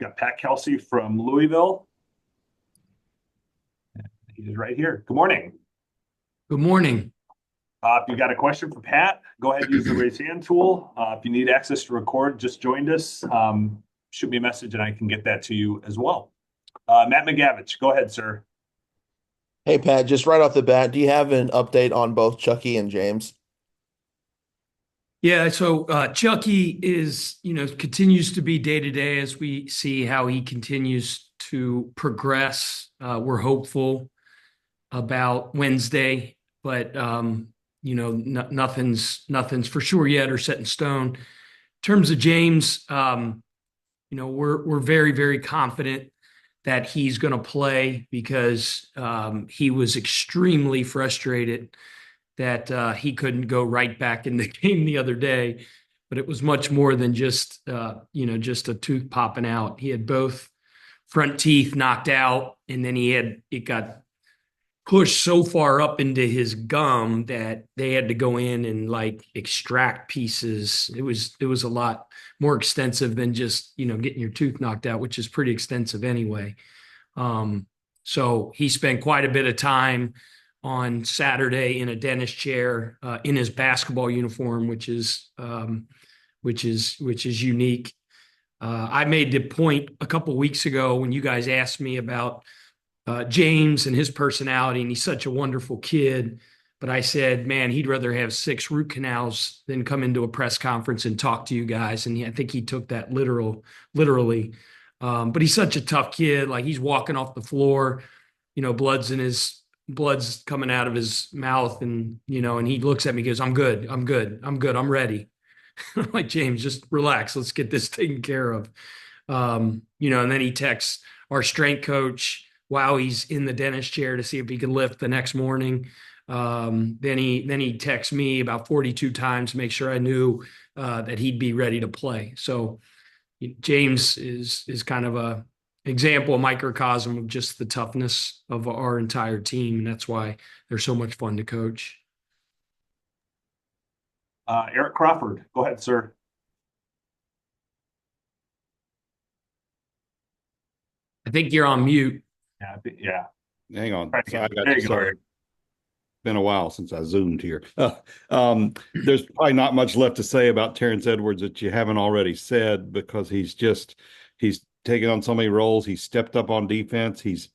Got Pat Kelsey from Louisville. He's right here. Good morning. Good morning. If you got a question for Pat, go ahead and use the raise hand tool. If you need access to record, just joined us. Shoot me a message and I can get that to you as well. Matt McGavich, go ahead, sir. Hey Pat, just right off the bat, do you have an update on both Chucky and James? Yeah, so Chucky continues to be day to day as we see how he continues to progress. We're hopeful about Wednesday, but nothing's for sure yet or set in stone. In terms of James, we're very, very confident that he's going to play because he was extremely frustrated that he couldn't go right back in the game the other day. But it was much more than just a tooth popping out. He had both front teeth knocked out, and then it got pushed so far up into his gum that they had to go in and like extract pieces. It was a lot more extensive than just getting your tooth knocked out, which is pretty extensive anyway. So he spent quite a bit of time on Saturday in a dentist chair in his basketball uniform, which is unique. I made the point a couple of weeks ago when you guys asked me about James and his personality, and he's such a wonderful kid. But I said, man, he'd rather have 6 root canals than come into a press conference and talk to you guys. And I think he took that literally. But he's such a tough kid. Like he's walking off the floor, blood's coming out of his mouth, and he looks at me and goes, I'm ready. I'm like, James, just relax. Let's get this taken care of. And then he texts our strength coach while he's in the dentist chair to see if he can lift the next morning. Then he texts me about 42 times to make sure I knew that he'd be ready to play. So James is kind of a example, a microcosm of just the toughness of our entire team, and that's why they're so much fun to coach. Eric Crawford, go ahead, sir. I think you're on mute. Yeah. Hang on. Right, So I got there you. you go, Sorry. Eric. Been a while since I zoomed here. There's probably not much left to say about Terrence Edwards that you haven't already said because he's taken on so many roles. He's stepped up on defense. He's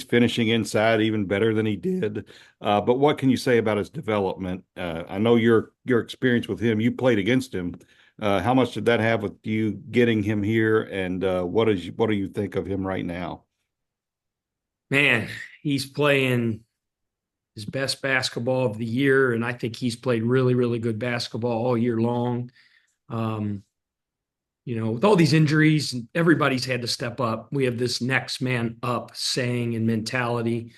finishing inside even better than he did. But what can you say about his development? I know your experience with him. You played against him. How much did that have with you getting him here? And what do you think of him right now? Man, he's playing his best basketball of the year, and I think he's played really, really good basketball all year long. With all these injuries, everybody's had to step up. We have this next man up saying and mentality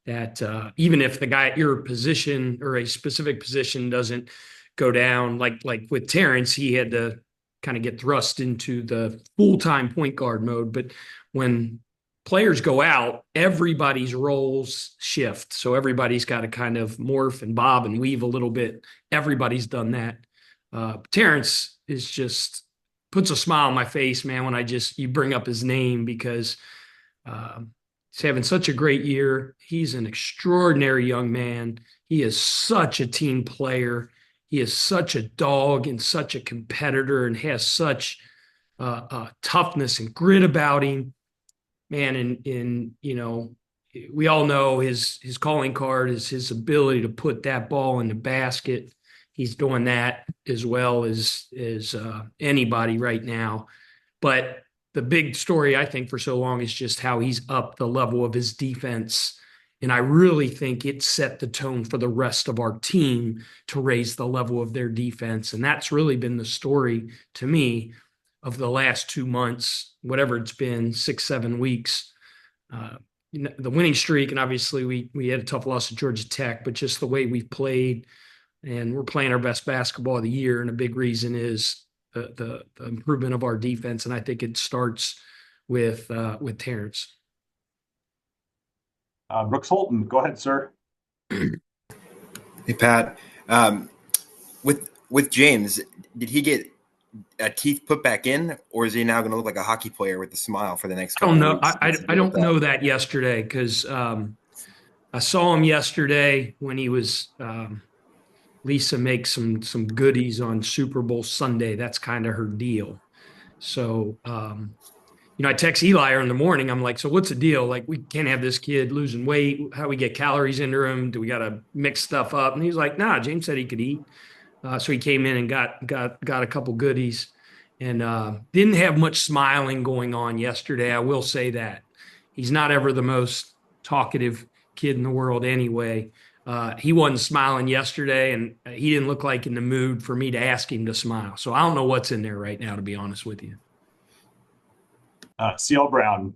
that even if the guy at your position or a specific position doesn't go down, like with Terrence, he had to kind of get thrust into the full-time point guard mode. But when players go out, everybody's roles shift. So everybody's got to kind of morph and bob and weave a little bit. Everybody's done that. Terrence is just puts a smile on my face, man, when you bring up his name because he's having such a great year. He's an extraordinary young man. He is such a team player. He is such a dog and such a competitor and has such toughness and grit about him, man. And we all know his calling card is his ability to put that ball in the basket. He's doing that as well as anybody right now. But the big story, I think, for so long is just how he's upped the level of his defense. And I really think it set the tone for the rest of our team to raise the level of their defense. And that's really been the story to me of the last 2 months, whatever it's been, 6, 7 weeks. The winning streak, and obviously we had a tough loss at Georgia Tech, but just the way we've played, and we're playing our best basketball of the year. And a big reason is the improvement of our defense. And I think it starts with Terrence. Brooks Holton, go ahead, sir. Hey, Pat. With James, did he get teeth put back in, or is he now going to look like a hockey player with a smile for the next I don't couple of know. weeks? I don't know that yesterday because I saw him yesterday when he was Lisa makes some goodies on Super Bowl Sunday. That's kind of her deal. So I text Eli in the morning. I'm like, so what's the deal? Like, we can't have this kid losing weight. How do we get calories into him? Do we got to mix stuff up? And he's like, nah, James said he could eat. So he came in and got a couple goodies and didn't have much smiling going on yesterday. I will say that. He's not ever the most talkative kid in the world anyway. He wasn't smiling yesterday, and he didn't look like in the mood for me to ask him to smile. So I don't know what's in there right now, to be honest with you. CL Brown.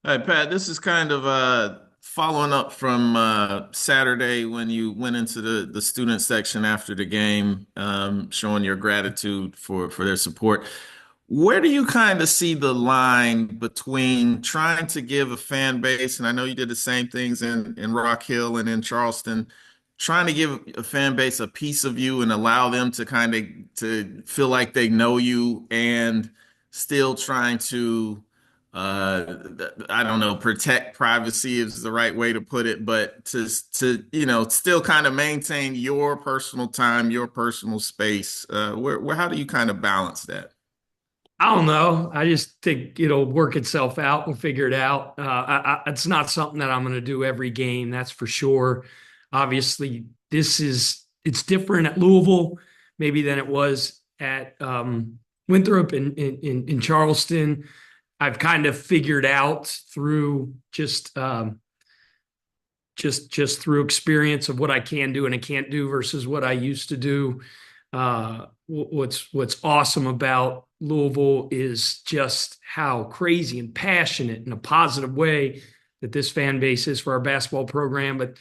Hi, Pat. This is kind of following up from Saturday when you went into the student section after the game, showing your gratitude for their support. Where do you kind of see the line between trying to give a fan base, and I know you did the same things in Rock Hill and in Charleston, trying to give a fan base a piece of you and allow them to kind of to feel like they know you, and still trying to I don't know, protect privacy is the right way to put it, but to still kind of maintain your personal time, your personal space. Where how do you kind of balance that? I don't know. I just think it'll work itself out. We'll figure it out. It's not something that I'm going to do every game. That's for sure. Obviously, it's different at Louisville maybe than it was at Winthrop in Charleston. I've kind of figured out through just through experience of what I can do and I can't do versus what I used to do. What's awesome about Louisville is just how crazy and passionate in a positive way that this fan base is for our basketball program. But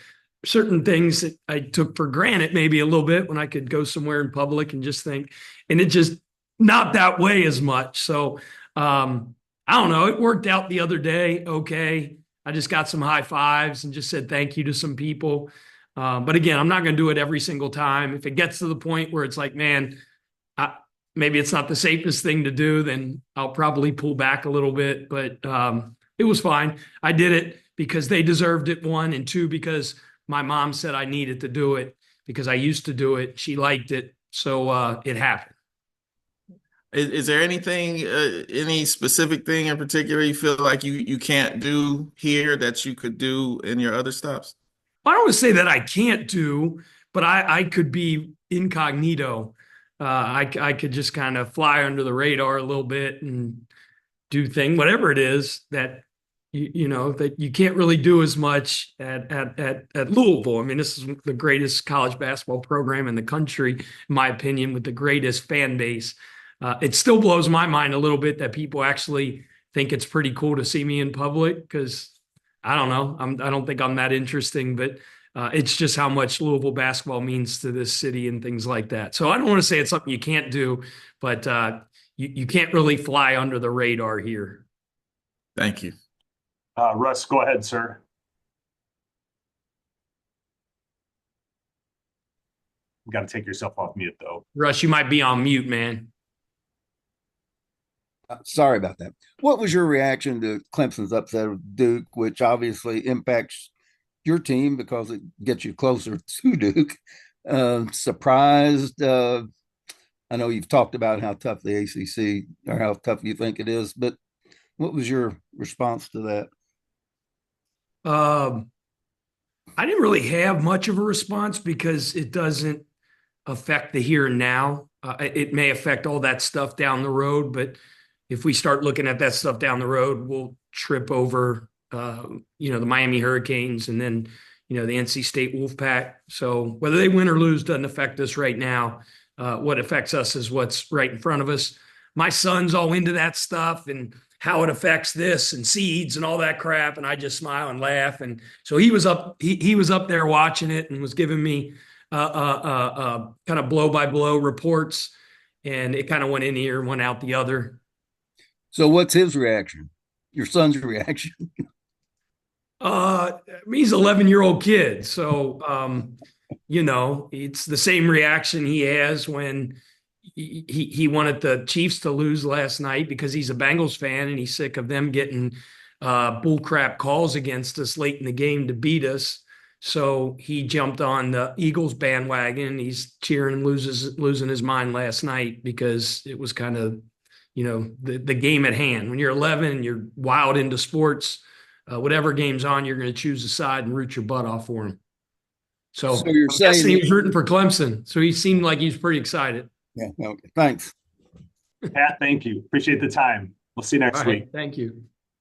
certain things that I took for granted maybe a little bit when I could go somewhere in public and just think, and it just not that way as much. So I don't know. It worked out the other day. Okay. I just got some high fives and just said thank you to some people. But again, I'm not going to do it every single time. If it gets to the point where it's like, man, maybe it's not the safest thing to do, then I'll probably pull back a little bit. But it was fine. I did it because they deserved it, one, and two, because my mom said I needed to do it because I used to do it. She liked it. So it happened. Is there anything, any specific thing in particular you feel like you can't do here that you could do in your other stops? I don't want to say that I can't do, but I could be incognito. I could just kind of fly under the radar a little bit and do whatever it is that that you can't really do as much at Louisville. I mean, this is the greatest college basketball program in the country, in my opinion, with the greatest fan base. It still blows my mind a little bit that people actually think it's pretty cool to see me in public because I don't know. I don't think I'm that interesting, but it's just how much Louisville basketball means to this city and things like that. So I don't want to say it's something you can't do, but you can't really fly under the radar here. Thank you. Russ, go ahead, sir. You got to take yourself off mute, though. Russ, you might be on mute, man. Sorry about that. What was your reaction to Clemson's upset of Duke, which obviously impacts your team because it gets you closer to Duke? Surprised? I know you've talked about how tough the ACC or how tough you think it is, but what was your response to that? I didn't really have much of a response because it doesn't affect the here and now. It may affect all that stuff down the road, but if we start looking at that stuff down the road, we'll trip over, the Miami Hurricanes and then, the NC State Wolfpack. So whether they win or lose doesn't affect us right now. What affects us is what's right in front of us. My son's all into that stuff and how it affects this and seeds and all that crap. And I just smile and laugh. And so he was up there watching it and was giving me kind of blow by blow reports. And it kind of went in ear and went out the other. So what's his reaction? Your son's reaction? He's an 11-year-old kid. So, it's the same reaction he has when, he wanted the Chiefs to lose last night because he's a Bengals fan and he's sick of them getting bullcrap calls against us late in the game to beat us. So he jumped on the Eagles bandwagon. He's cheering and losing his mind last night because it was kind of, the game at hand. When you're 11 and you're wild into sports, whatever game's on, you're going to choose a side and root your butt off for him. So you're I'm guessing saying he was rooting for Clemson. So he seemed like he was pretty excited. yeah, okay, thanks. Pat, thank you. Appreciate the time. We'll see you next All right, week. thank you.